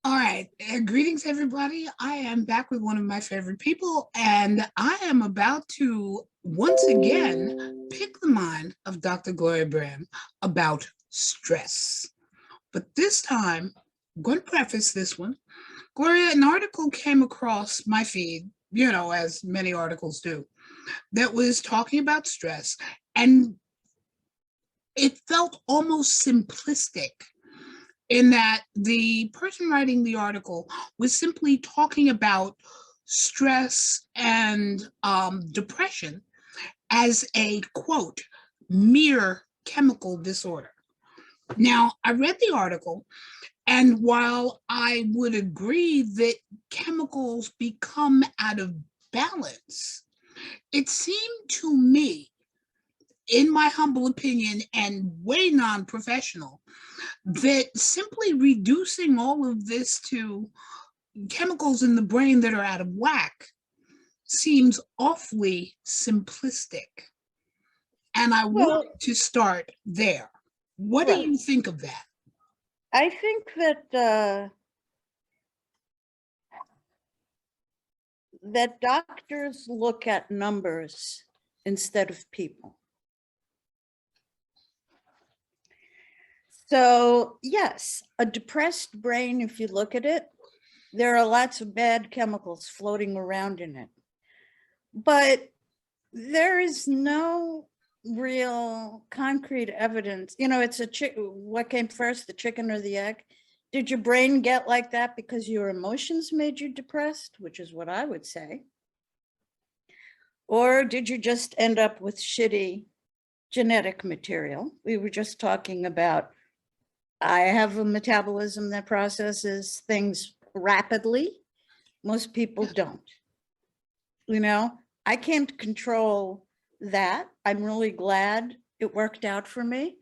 All right. Greetings, everybody. I am back with one of my favorite people, and I am about to once again pick the mind of Dr. Gloria Brame about stress. But this time, I'm going to preface this one. Gloria, an article came across my feed, as many articles do, that was talking about stress, and it felt almost simplistic in that the person writing the article was simply talking about stress and depression as a quote, mere chemical disorder. Now, I read the article, and while I would agree that chemicals become out of balance, it seemed to me, in my humble opinion and way non-professional, that simply reducing all of this to chemicals in the brain that are out of whack seems awfully simplistic. And I want to start there. What do you think of that? I think that that doctors look at numbers instead of people. So yes, a depressed brain, if you look at it, there are lots of bad chemicals floating around in it. But there is no real concrete evidence. It's what came first, the chicken or the egg? Did your brain get like that because your emotions made you depressed, which is what I would say? Or did you just end up with shitty genetic material? We were just talking about, I have a metabolism that processes things rapidly. Most people don't. I can't control that. I'm really glad it worked out for me,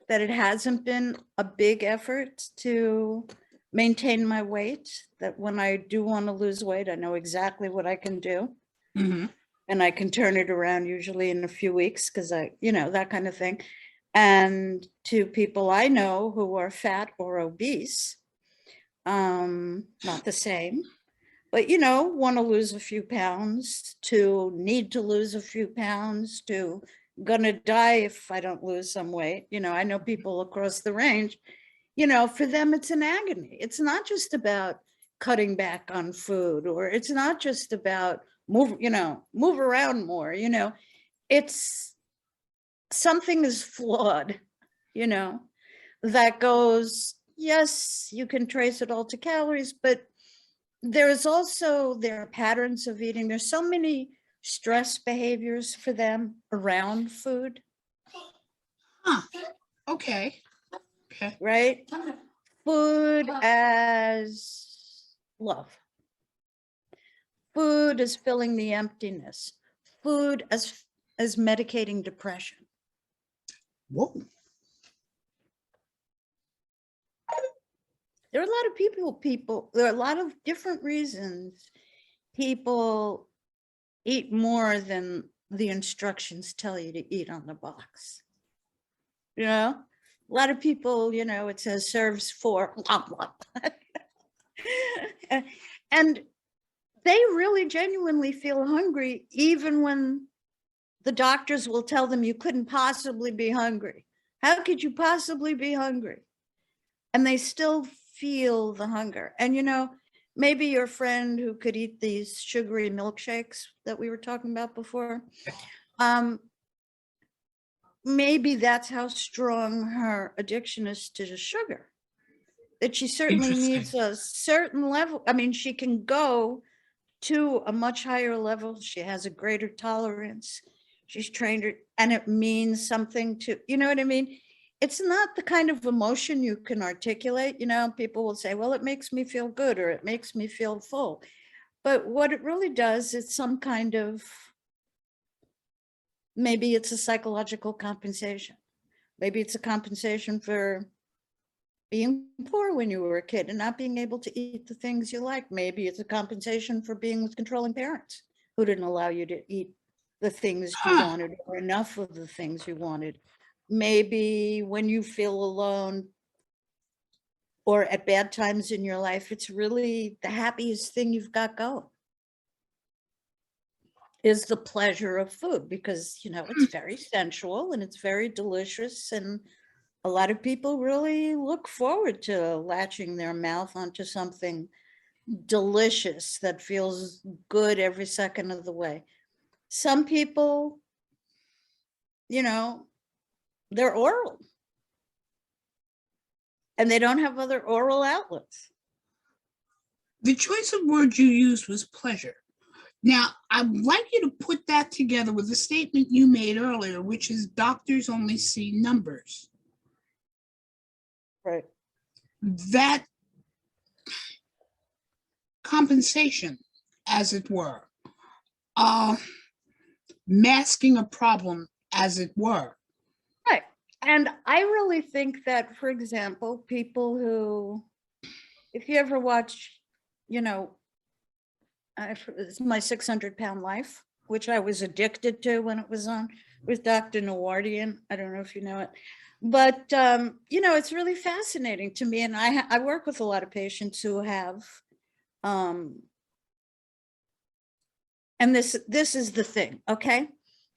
that it hasn't been a big effort to maintain my weight, that when I do want to lose weight, I know exactly what I can do. Mm-hmm. And I can turn it around usually in a few weeks because that kind of thing. And to people I know who are fat or obese, not the same, but want to lose a few pounds, to need to lose a few pounds, to gonna die if I don't lose some weight. I know people across the range, for them it's an agony. It's not just about cutting back on food, or it's not just about move around more. It's something is flawed, that goes, yes, you can trace it all to calories, but there are patterns of eating. There's so many stress behaviors for them around food. Huh. Okay. Right? Food as love. Food as filling the emptiness. Food as medicating depression. Whoa. There are a lot of there are a lot of different reasons people eat more than the instructions tell you to eat on the box. A lot of people, it says serves for, and they really genuinely feel hungry, even when the doctors will tell them you couldn't possibly be hungry. How could you possibly be hungry? And they still feel the hunger. And maybe your friend who could eat these sugary milkshakes that we were talking about before, maybe that's how strong her addiction is to sugar, that she certainly needs a certain level. I mean, she can go to a much higher level. She has a greater tolerance. She's trained her, and it means something to, you know what I mean? It's not the kind of emotion you can articulate. People will say, well, it makes me feel good, or it makes me feel full. But what it really does is some kind of, maybe it's a psychological compensation. Maybe it's a compensation for being poor when you were a kid and not being able to eat the things you like. Maybe it's a compensation for being with controlling parents who didn't allow you to eat the things you wanted, or enough of the things you wanted. Maybe when you feel alone, or at bad times in your life, it's really the happiest thing you've got going is the pleasure of food, because, you know, it's very sensual and it's very delicious. And a lot of people really look forward to latching their mouth onto something delicious that feels good every second of the way. Some people, you know, they're oral and they don't have other oral outlets. The choice of words you used was pleasure. Now, I'd like you to put that together with the statement you made earlier, which is doctors only see numbers. Right. That compensation, as it were, masking a problem, as it were. Right. And I really think that, for example, people who, if you ever watch, you know, it's My 600-Pound Life, which I was addicted to when it was on with Dr. Nawardian. I don't know if you know it, but you know, it's really fascinating to me. And I work with a lot of patients who have, and this is the thing, okay,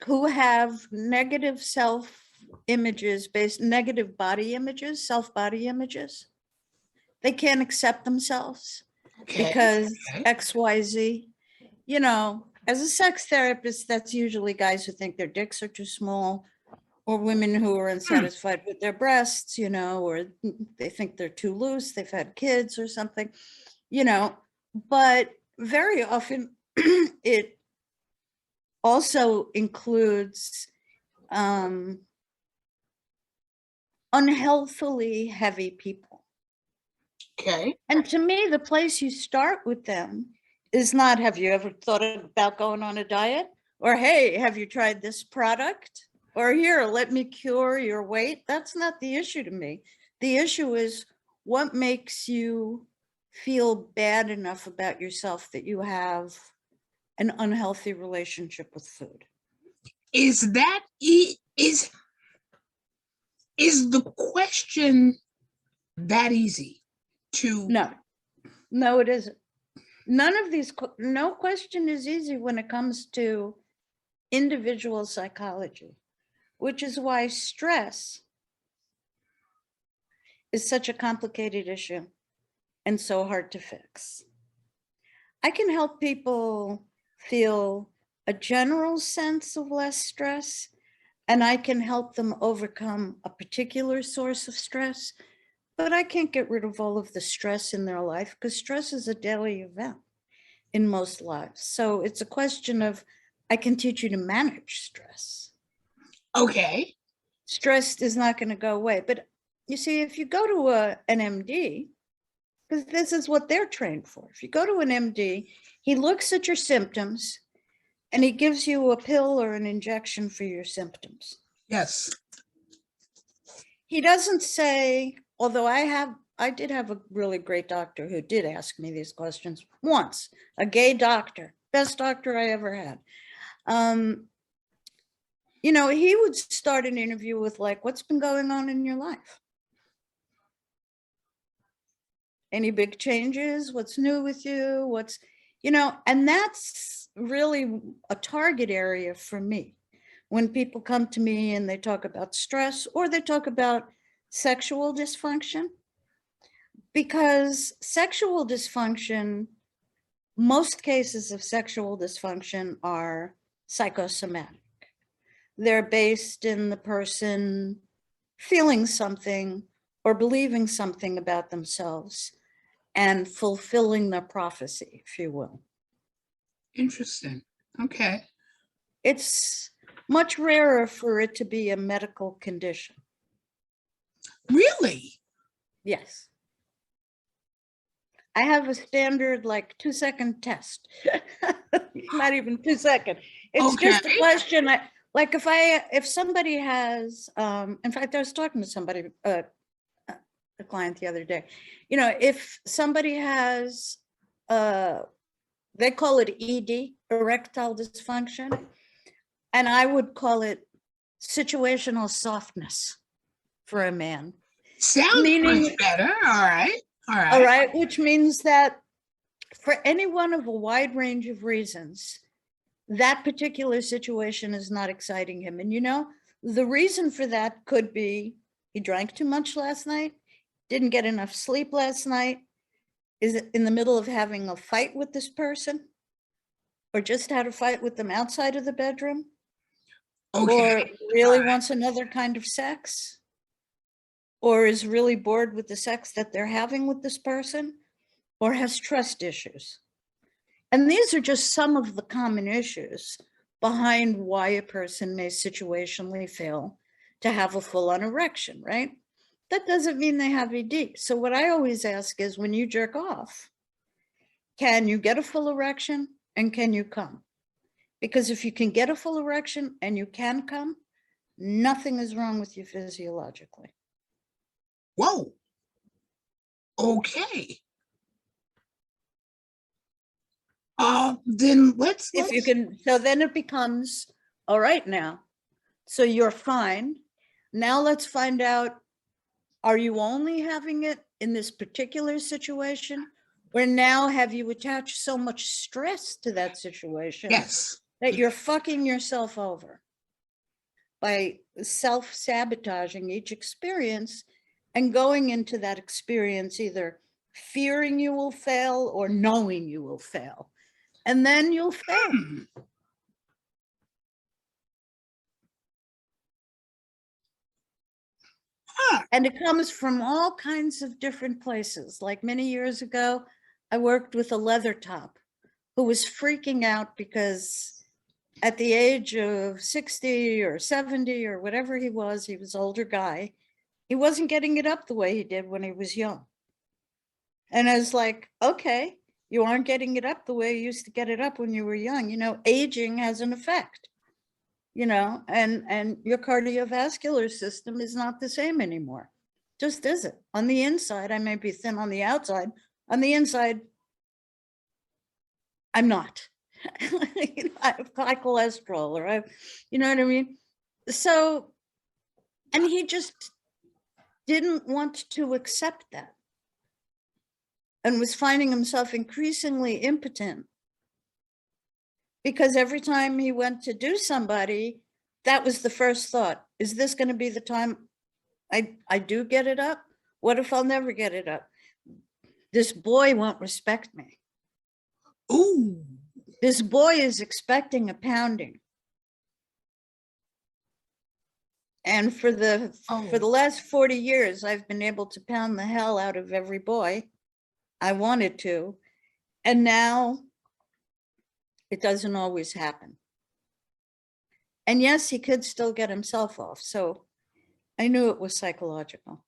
who have negative self-images, negative body images, self-body images. They can't accept themselves. Okay. Because XYZ, you know, as a sex therapist, that's usually guys who think their dicks are too small, or women who are unsatisfied with their breasts, you know, or they think they're too loose, they've had kids or something, you know, but very often it also includes unhealthily heavy people. Okay. And to me, the place you start with them is not, have you ever thought about going on a diet? Or, hey, have you tried this product? Or, here, let me cure your weight. That's not the issue to me. The issue is, what makes you feel bad enough about yourself that you have an unhealthy relationship with food? Is the question that easy to? No, it isn't. None of these, no question is easy when it comes to individual psychology, which is why stress is such a complicated issue and so hard to fix. I can help people feel a general sense of less stress, and I can help them overcome a particular source of stress, but I can't get rid of all of the stress in their life, because stress is a daily event in most lives. So it's a question of, I can teach you to manage stress. Okay. Stress is not going to go away. But you see, if you go to an MD, because this is what they're trained for, if you go to an MD, he looks at your symptoms and he gives you a pill or an injection for your symptoms. Yes. He doesn't say, although I did have a really great doctor who did ask me these questions once, a gay doctor, best doctor I ever had. You know, he would start an interview with, like, what's been going on in your life? Any big changes? What's new with you? What's, you know, and that's really a target area for me. When people come to me and they talk about stress or they talk about sexual dysfunction, because sexual dysfunction, most cases of sexual dysfunction are psychosomatic. They're based in the person feeling something or believing something about themselves and fulfilling their prophecy, if you will. Interesting. Okay. It's much rarer for it to be a medical condition. Really? Yes. I have a standard, like, 2-second test. Not even 2 seconds. It's just a question. Like, if somebody has, in fact, I was talking to somebody, a client the other day, you know, if somebody has, they call it ED, erectile dysfunction, and I would call it situational softness for a man. Sounds Meaning, much better. All right. All all right. right, which means that for any one of a wide range of reasons, that particular situation is not exciting him. And the reason for that could be he drank too much last night, didn't get enough sleep last night, is in the middle of having a fight with this person, or just had a fight with them outside of the bedroom, Okay. or really wants another kind of sex, or is really bored with the sex that they're having with this person, or has trust issues. And these are just some of the common issues behind why a person may situationally fail to have a full-on erection, right? That doesn't mean they have ED. So what I always ask is, when you jerk off, can you get a full erection and can you come? Because if you can get a full erection and you can come, nothing is wrong with you physiologically. Whoa. Okay. Then let's If you can, so then it becomes, all right now, so you're fine. Now let's find out, are you only having it in this particular situation? Or now have you attached so much stress to that situation yes. that you're fucking yourself over by self-sabotaging each experience and going into that experience either fearing you will fail or knowing you will fail. And then you'll fail. And it comes from all kinds of different places. Like many years ago, I worked with a leather top who was freaking out because at the age of 60 or 70 or whatever he was an older guy, he wasn't getting it up the way he did when he was young. And I was like, okay, you aren't getting it up the way you used to get it up when you were young. Aging has an effect, and your cardiovascular system is not the same anymore. Just isn't. On the inside, I may be thin on the outside. On the inside, I'm not. I have high cholesterol, or you know what I mean? So, and he just didn't want to accept that and was finding himself increasingly impotent because every time he went to do somebody, that was the first thought. Is this going to be the time I do get it up? What if I'll never get it up? This boy won't respect me. Ooh. This boy is expecting a pounding. And for the last 40 years, I've been able to pound the hell out of every boy I wanted to. And now it doesn't always happen. And yes, he could still get himself off. So I knew it was psychological.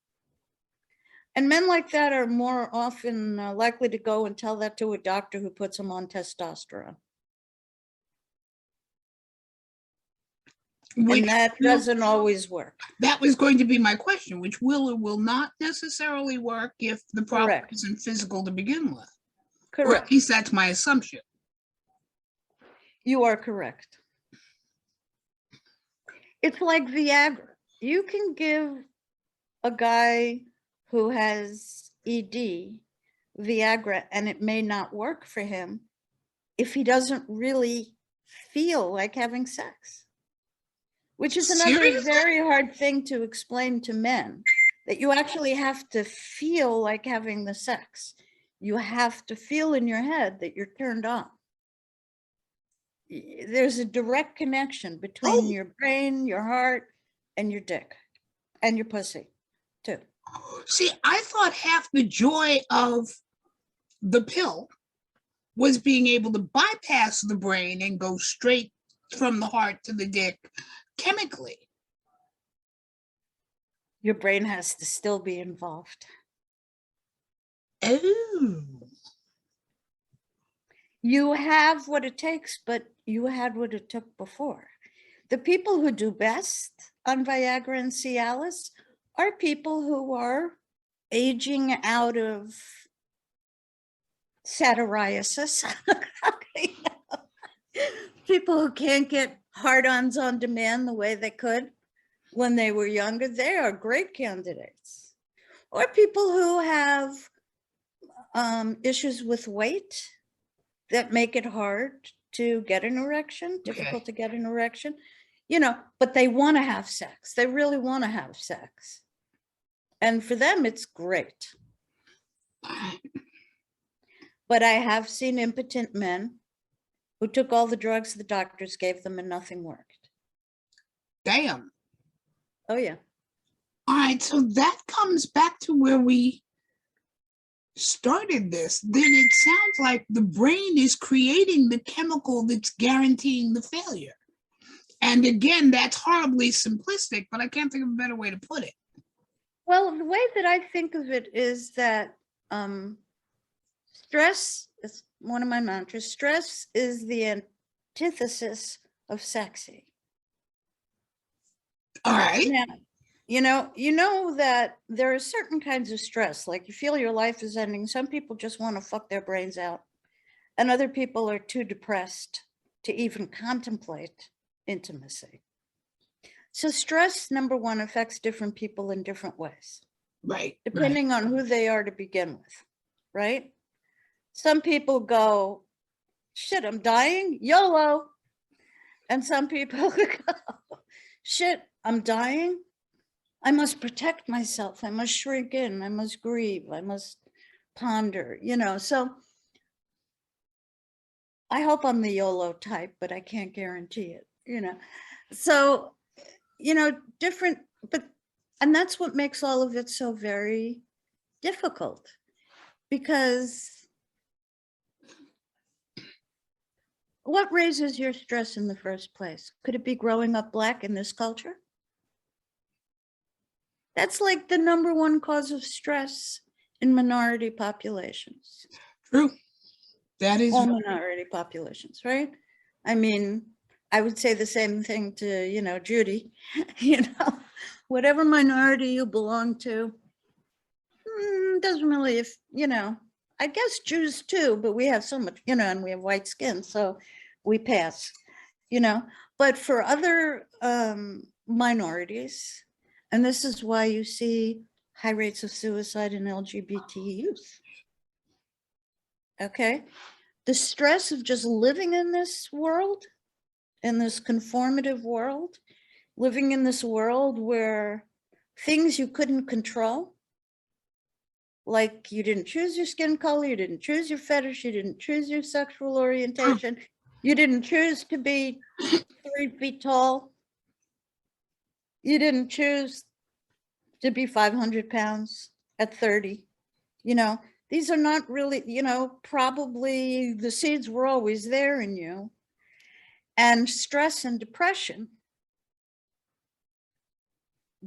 And men like that are more often likely to go and tell that to a doctor who puts them on testosterone. And that doesn't always work. That was going to be my question, which will or will not necessarily work if the problem Correct. isn't physical to begin with. Correct. Or at least that's my assumption. You are correct. It's like Viagra. You can give a guy who has ED Viagra and it may not work for him if he doesn't really feel like having sex. Which is another Seriously? very hard thing to explain to men, that you actually have to feel like having the sex. You have to feel in your head that you're turned on. There's a direct connection between your brain, your heart, and your dick, and your pussy, too. See, I thought half the joy of the pill was being able to bypass the brain and go straight from the heart to the dick chemically. Your brain has to still be involved. Oh. You have what it takes, but you had what it took before. The people who do best on Viagra and Cialis are people who are aging out of satyriasis. People who can't get hard-ons on demand the way they could when they were younger, they are great candidates. or people who have issues with weight that make it hard to get an erection, difficult to get an erection, you know, but they want to have sex. They really want to have sex. And for them, it's great. But I have seen impotent men who took all the drugs the doctors gave them and nothing worked. Damn. Oh, yeah. All right, so that comes back to where we started this. Then it sounds like the brain is creating the chemical that's guaranteeing the failure. And again, that's horribly simplistic, but I can't think of a better way to put it. Well, the way that I think of it is that stress is one of my mantras. Stress is the antithesis of sexy. All right. Now, you know that there are certain kinds of stress, like you feel your life is ending. Some people just want to fuck their brains out, and other people are too depressed to even contemplate intimacy. So stress, number one, affects different people in different ways. Right. Depending on who they are to begin with, right? Some people go, shit, I'm dying, YOLO. And some people go, shit, I'm dying, I must protect myself, I must shrink in, I must grieve, I must ponder, you know. So I hope I'm the YOLO type, but I can't guarantee it, you know. So, you know, different, and that's what makes all of it so very difficult, because what raises your stress in the first place? Could it be growing up Black in this culture? That's like the number one cause of stress in minority populations. True. That is all minority populations, right? I mean, I would say the same thing to, you know, Judy, you know, whatever minority you belong to, doesn't really, if, you know, I guess Jews too, but we have so much, you know, and we have white skin, so we pass, you know. But for other minorities, and this is why you see high rates of suicide in LGBT youth. Okay, the stress of just living in this world, in this conformative world, living in this world where things you couldn't control, like you didn't choose your skin color, you didn't choose your fetish, you didn't choose your sexual orientation, you didn't choose to be 3 feet tall, you didn't choose to be 500 pounds at 30, you know, these are not really, you know, probably the seeds were always there in you. And stress and depression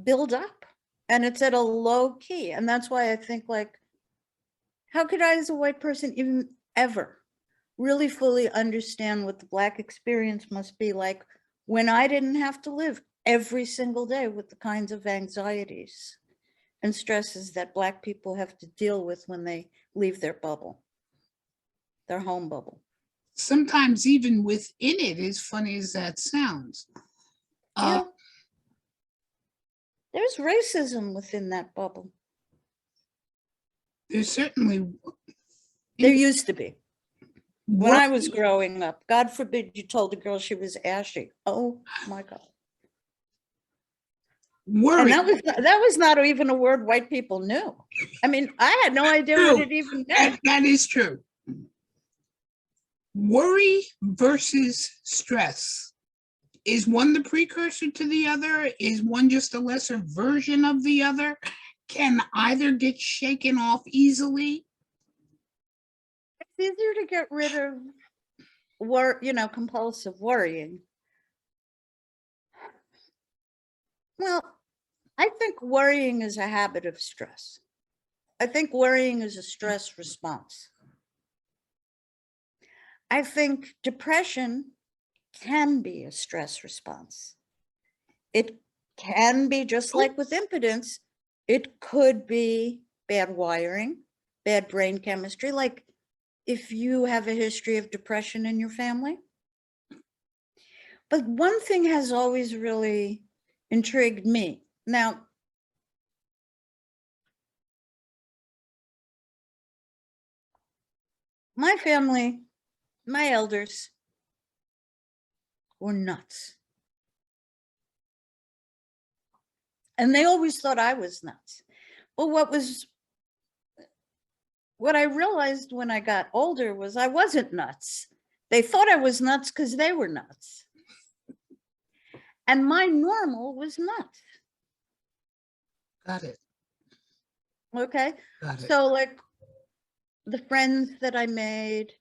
build up, and it's at a low key. And that's why I think, like, how could I as a white person even ever really fully understand what the Black experience must be like when I didn't have to live every single day with the kinds of anxieties and stresses that Black people have to deal with when they leave their bubble, their home bubble. Sometimes even within it, as funny as that sounds. Yeah. There's racism within that bubble. There's certainly. There used to be. When I was growing up, God forbid you told a girl she was ashy. Oh my God. Worry. And that was not even a word white people knew. I mean, I had no idea what it even meant. That is true. Worry versus stress. Is one the precursor to the other? Is one just a lesser version of the other? Can either get shaken off easily? It's easier to get rid of compulsive worrying. Well, I think worrying is a habit of stress. I think worrying is a stress response. I think depression can be a stress response. It can be just like with impotence. It could be bad wiring, bad brain chemistry, like if you have a history of depression in your family. But one thing has always really intrigued me. Now, My family, my elders were nuts. And they always thought I was nuts. Well, what I realized when I got older was I wasn't nuts. They thought I was nuts because they were nuts. And my normal was nuts. Got it. Okay. Got it. So like the friends that I made,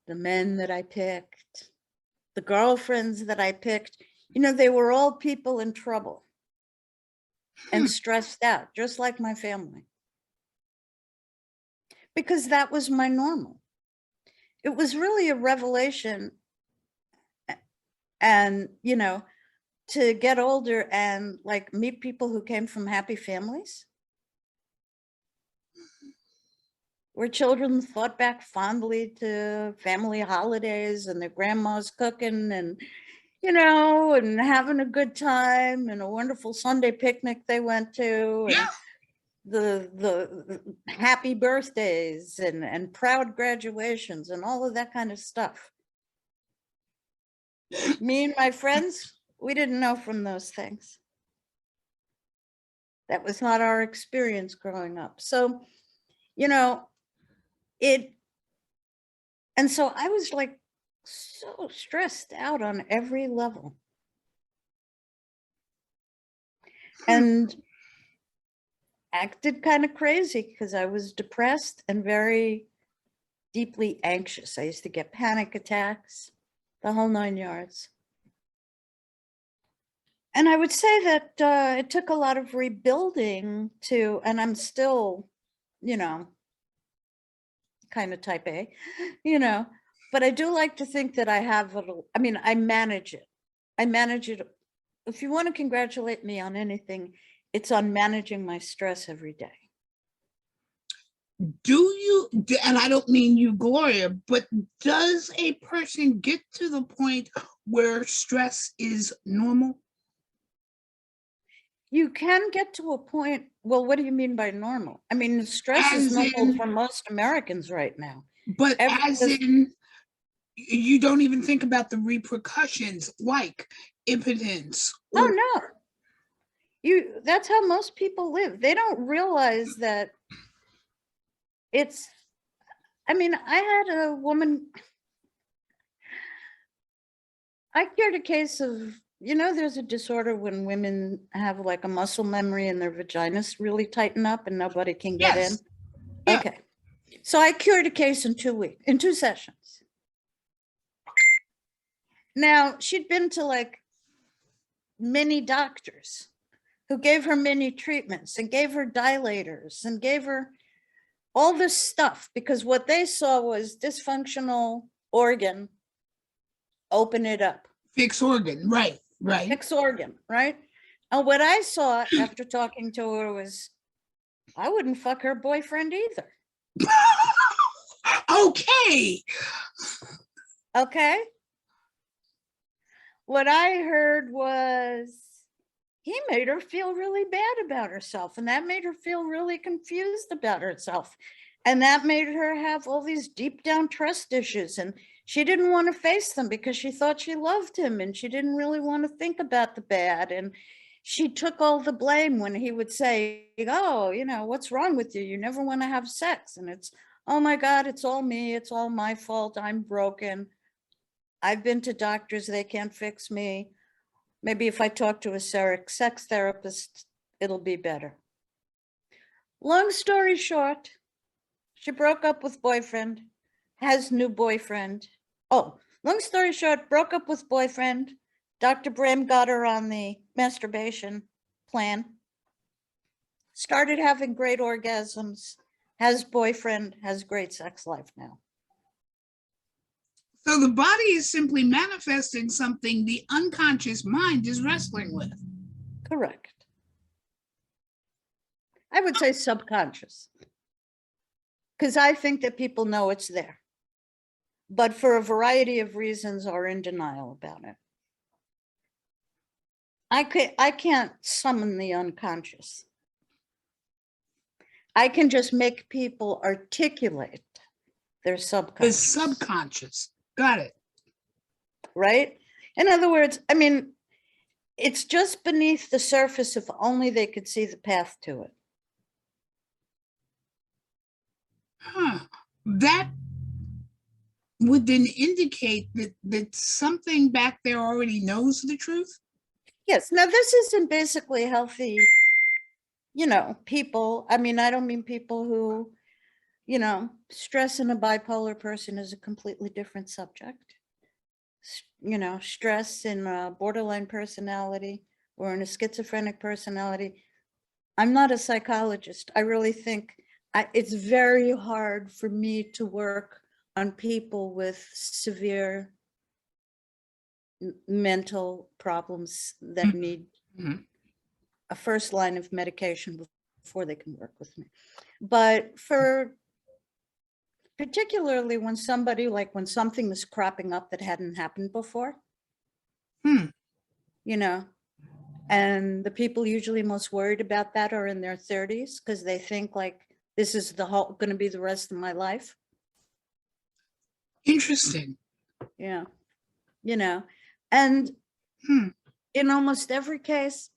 the men that I picked, the girlfriends that I picked, you know, they were all people in trouble and stressed out, just like my family. Because that was my normal. It was really a revelation. And, you know, to get older and like meet people who came from happy families, where children thought back fondly to family holidays and their grandma's cooking and, you know, and having a good time and a wonderful Sunday picnic they went to, and Yeah. the happy birthdays and proud graduations and all of that kind of stuff. Me and my friends, we didn't know from those things. That was not our experience growing up. So, you know, and so I was like so stressed out on every level. And acted kind of crazy because I was depressed and very deeply anxious. I used to get panic attacks, the whole 9 yards. And I would say that it took a lot of rebuilding to, and I'm still, you know, kind of type A, you know, but I do like to think that I have I mean, I manage it. I manage it. If you want to congratulate me on anything, it's on managing my stress every day. And I don't mean you, Gloria, but does a person get to the point where stress is normal? You can get to a point, well, what do you mean by normal? I mean, stress is normal for most Americans right now. But as in, you don't even think about the repercussions like impotence. Oh, no. That's how most people live. They don't realize that I mean, I had a woman, I cured a case of, you know, there's a disorder when women have like a muscle memory and their vaginas really tighten up and nobody can get in. Yeah. Okay. So I cured a case in 2 weeks, in 2 sessions. Now, she'd been to like many doctors who gave her many treatments and gave her dilators and gave her all this stuff because what they saw was dysfunctional organ, open it up. Fix organ, right. Fix organ, right? And what I saw after talking to her was, I wouldn't fuck her boyfriend either. Okay. Okay. What I heard was he made her feel really bad about herself, and that made her feel really confused about herself. And that made her have all these deep down trust issues. And she didn't want to face them because she thought she loved him and she didn't really want to think about the bad. And she took all the blame when he would say, oh, you know, what's wrong with you? You never want to have sex. And it's, oh my God, it's all me. It's all my fault. I'm broken. I've been to doctors. They can't fix me. Maybe if I talk to a sex therapist, it'll be better. Long story short, she broke up with boyfriend, has new boyfriend. Oh, long story short, broke up with boyfriend. Dr. Brame got her on the masturbation plan. Started having great orgasms, has boyfriend, has great sex life now. So the body is simply manifesting something the unconscious mind is wrestling with. Correct. I would say subconscious, because I think that people know it's there, but for a variety of reasons are in denial about it. I can't summon the unconscious. I can just make people articulate Their The subconscious, subconscious. Got it. right? In other words, I mean, it's just beneath the surface if only they could see the path to it. Huh. That would then indicate that something back there already knows the truth. Yes, now this isn't basically healthy, people. I mean, I don't mean people who, stress in a bipolar person is a completely different subject. Stress in a borderline personality or in a schizophrenic personality. I'm not a psychologist. I really think it's very hard for me to work on people with severe mental problems that need a first line of medication before they can work with me. But for particularly when somebody, like when something is cropping up that hadn't happened before, and the people usually most worried about that are in their 30s because they think like this is going to be the rest of my life. Interesting. Yeah. And in almost every case,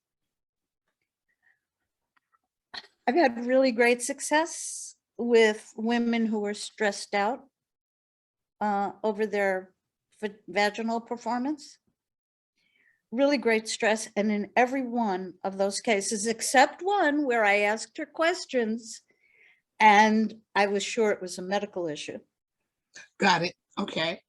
I've had really great success with women who are stressed out over their vaginal performance. Really great stress. And in every one of those cases, except one where I asked her questions and I was sure it was a medical issue. Got it. Okay.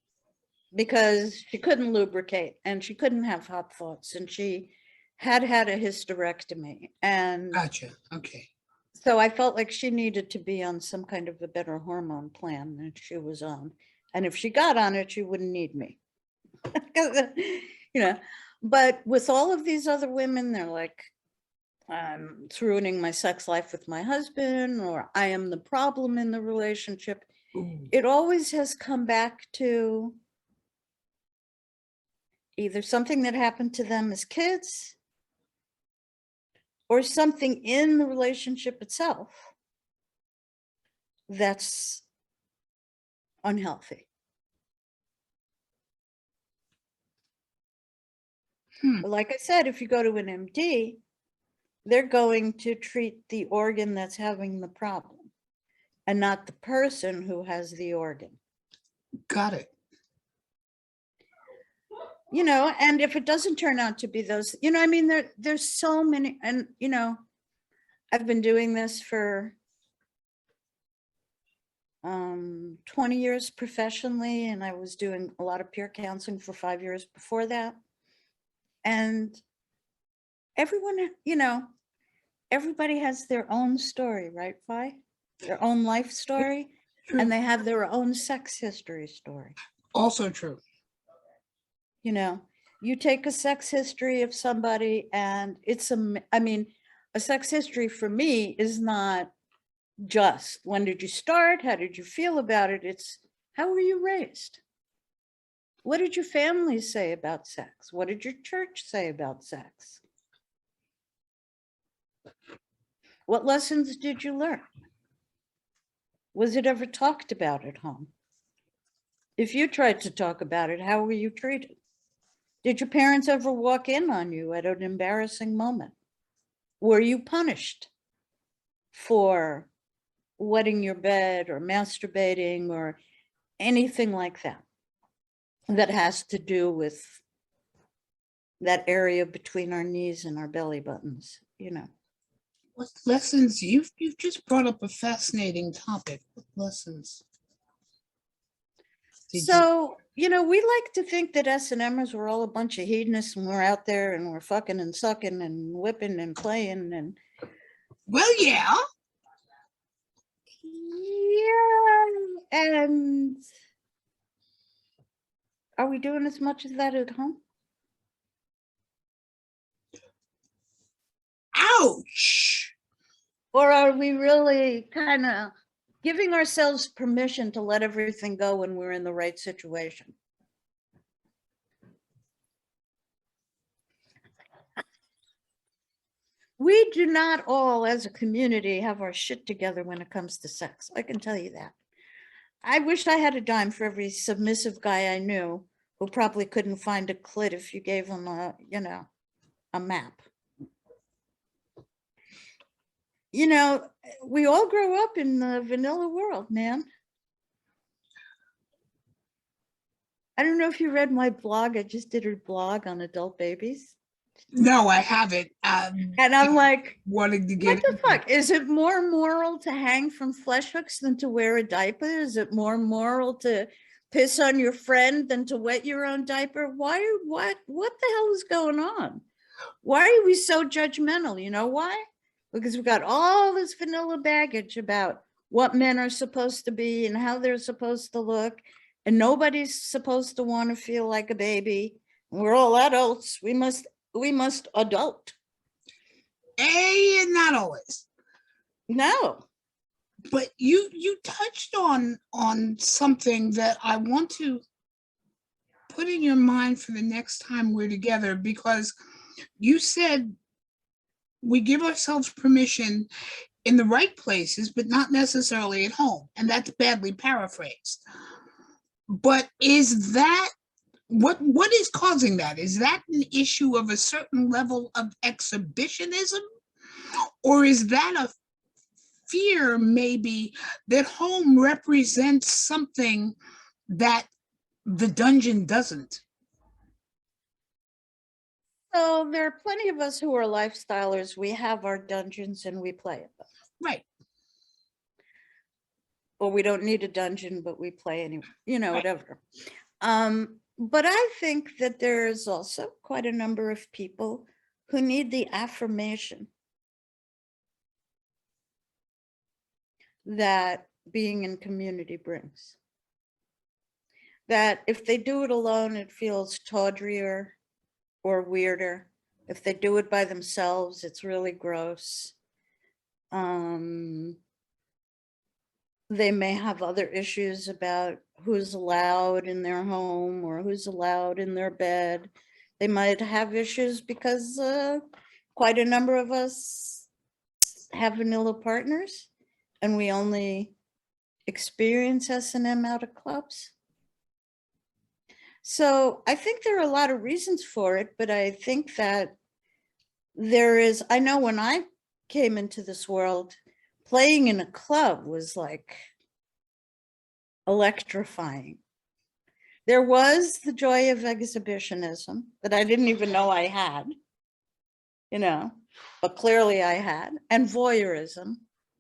Because she couldn't lubricate and she couldn't have hot thoughts and she had a hysterectomy. And gotcha. Okay. So I felt like she needed to be on some kind of a better hormone plan than she was on. And if she got on it, she wouldn't need me. But with all of these other women, they're like, it's ruining my sex life with my husband, or I am the problem in the relationship. Ooh. It always has come back to either something that happened to them as kids or something in the relationship itself that's unhealthy. Like I said, if you go to an MD, they're going to treat the organ that's having the problem and not the person who has the organ. Got it. And if it doesn't turn out to be those, I mean, there's so many, and, I've been doing this for 20 years professionally, and I was doing a lot of peer counseling for 5 years before that. And everyone, everybody has their own story, right, Vi? Their own life story, and they have their own sex history story. Also true. You take a sex history of somebody and a sex history for me is not just when did you start, how did you feel about it? It's how were you raised? What did your family say about sex? What did your church say about sex? What lessons did you learn? Was it ever talked about at home? If you tried to talk about it, how were you treated? Did your parents ever walk in on you at an embarrassing moment? Were you punished for wetting your bed or masturbating or anything like that that has to do with that area between our knees and our belly buttons, What lessons? You've just brought up a fascinating topic. What lessons? We like to think that S&Mers were all a bunch of hedonists and we're out there and we're fucking and sucking and whipping and playing and. Well, yeah. Yeah, and are we doing as much of that at home? Ouch. Or are we really kind of giving ourselves permission to let everything go when we're in the right situation? We do not all as a community have our shit together when it comes to sex. I can tell you that. I wish I had a dime for every submissive guy I knew who probably couldn't find a clit if you gave him a, you know, a map. You know, we all grow up in the vanilla world, man. I don't know if you read my blog. I just did a blog on adult babies. No, I haven't. And I'm like, wanting to what get the fuck? Is it more moral to hang from flesh hooks than to wear a diaper? Is it more moral to piss on your friend than to wet your own diaper? What the hell is going on? Why are we so judgmental? You know why? Because we've got all this vanilla baggage about what men are supposed to be and how they're supposed to look. And nobody's supposed to want to feel like a baby. We're all adults. We must adult. Not always. No. But you touched on something that I want to put in your mind for the next time we're together, because you said we give ourselves permission in the right places, but not necessarily at home. And that's badly paraphrased. But is that what is causing that? Is that an issue of a certain level of exhibitionism? Or is that a fear maybe that home represents something that the dungeon doesn't? So there are plenty of us who are lifestylers. We have our dungeons and we play at them. Right. Or we don't need a dungeon, but we play anyway, you know, Right. whatever. But I think that there's also quite a number of people who need the affirmation that being in community brings. That if they do it alone, it feels tawdrier or weirder. If they do it by themselves, it's really gross. They may have other issues about who's allowed in their home or who's allowed in their bed. They might have issues because quite a number of us have vanilla partners and we only experience S&M out of clubs. So I think there are a lot of reasons for it, but I think that there is, I know when I came into this world, playing in a club was like electrifying. There was the joy of exhibitionism that I didn't even know I had, you know, but clearly I had, and voyeurism,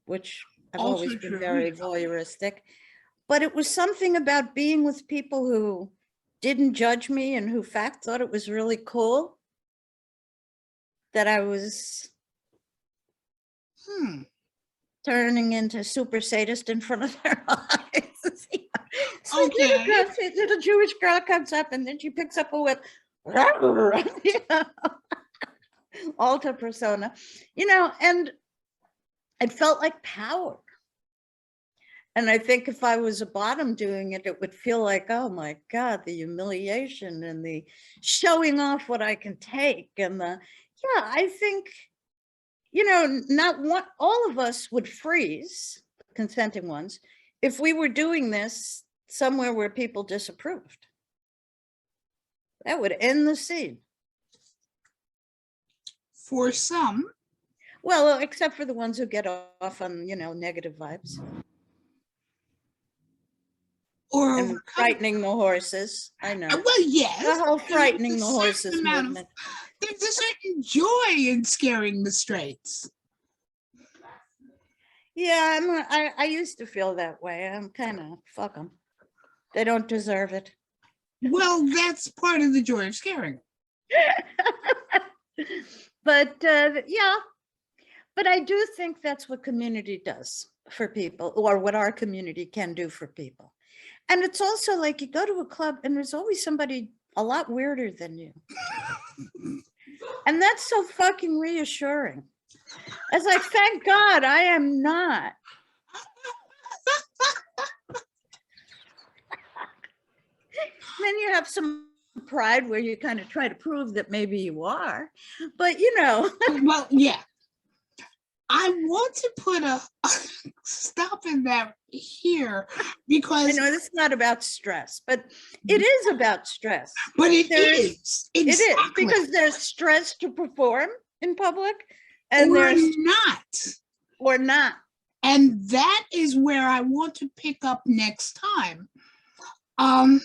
which I've Also always been true. very voyeuristic. But it was something about being with people who didn't judge me and who in fact thought it was really cool that I was turning into super sadist in front of their eyes. So Okay. little Jewish girl comes up and then she picks up a whip. You know, alter persona, you know, and it felt like power. And I think if I was a bottom doing it, it would feel like, oh my God, the humiliation and the showing off what I can take. And the, yeah, I think, you know, not one, all of us would freeze, consenting ones, if we were doing this somewhere where people disapproved. That would end the scene. For some. Well, except for the ones who get off on, you know, negative vibes. Or and frightening the horses. I know. well, yes. The whole frightening the horses movement. There's a certain joy in scaring the straights. Yeah, I used to feel that way. I'm kind of, fuck them. They don't deserve it. Well, that's part of the joy of scaring. But yeah, but I do think that's what community does for people, or what our community can do for people. And it's also like you go to a club and there's always somebody a lot weirder than you. And that's so fucking reassuring. It's like, thank God I am not. Then you have some pride where you kind of try to prove that maybe you are, but you know. Well, yeah. I want to put a stop in that here I because, know it's not about stress, but it is about stress. but it There's, is it is exactly, because there's stress to perform in public and or there's, not. or not. And that is where I want to pick up next time. Um,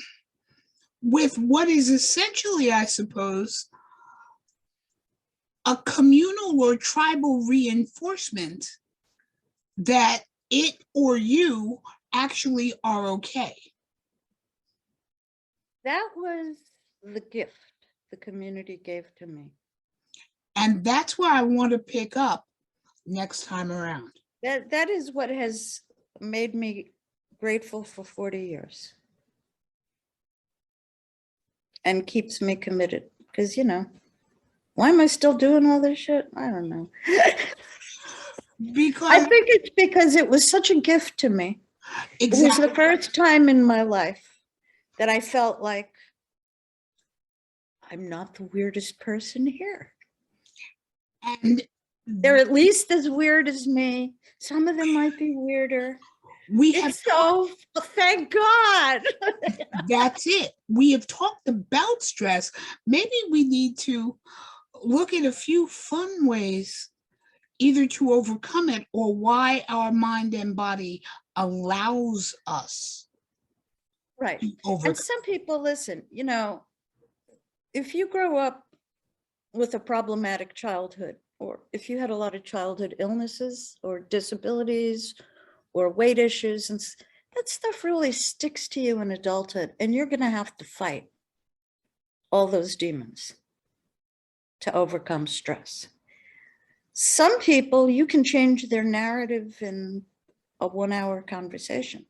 with what is essentially, I suppose, a communal or tribal reinforcement that it or you actually are okay. That was the gift the community gave to me. And that's where I want to pick up next time around. That is what has made me grateful for 40 years. And keeps me committed. Because, you know, why am I still doing all this shit? I don't know. Because I think it's because it was such a gift to me. It was exactly, the first time in my life that I felt like I'm not the weirdest person here. and They're at least as weird as me. Some of them might be weirder. we have It's so, thank God. that's it. We have talked about stress. Maybe we need to look at a few fun ways either to overcome it or why our mind and body allows us Right. to overcome. And some people, listen, you know, if you grow up with a problematic childhood, or if you had a lot of childhood illnesses or disabilities or weight issues, and that stuff really sticks to you in adulthood, and you're going to have to fight all those demons to overcome stress. Some people, you can change their narrative in a 1-hour conversation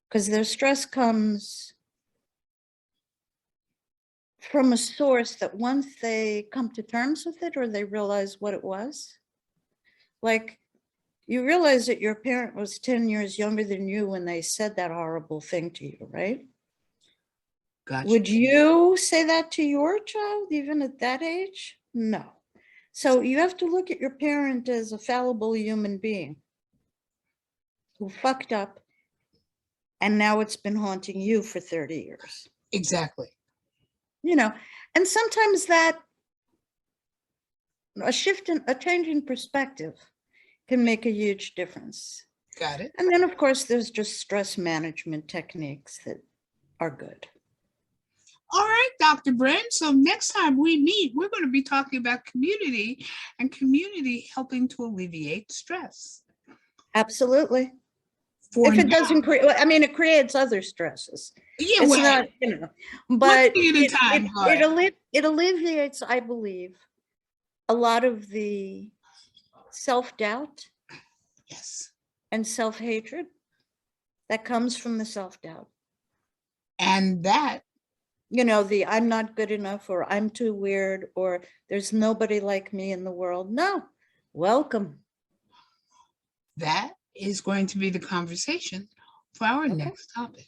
because their stress comes from a source that once they come to terms with it or they realize what it was, like you realize that your parent was 10 years younger than you when they said that horrible thing to you, right? Gotcha. Would you say that to your child even at that age? No. So you have to look at your parent as a fallible human being who fucked up and now it's been haunting you for 30 years. Exactly. You know, and sometimes that a change in perspective can make a huge difference. Got it. And then of course there's just stress management techniques that are good. All right, Dr. Brame. So next time we meet, we're going to be talking about community and community helping to alleviate stress. Absolutely. For If it now, doesn't create, I mean, it creates other stresses. yeah, It's well, not, you know, one but thing at a time. it alleviates, I believe, a lot of the self-doubt Yes. and self-hatred that comes from the self-doubt. And that, You know, the I'm not good enough, or I'm too weird, or there's nobody like me in the world. No, welcome. that is going to be the conversation for our next topic.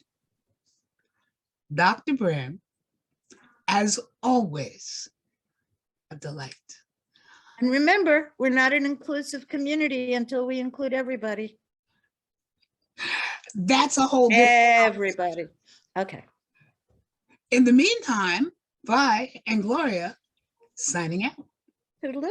Dr. Brame, as always, a delight. And remember, we're not an inclusive community until we include everybody. That's a whole different Everybody. Okay. In the meantime, Vi and Gloria signing out. Toodaloo.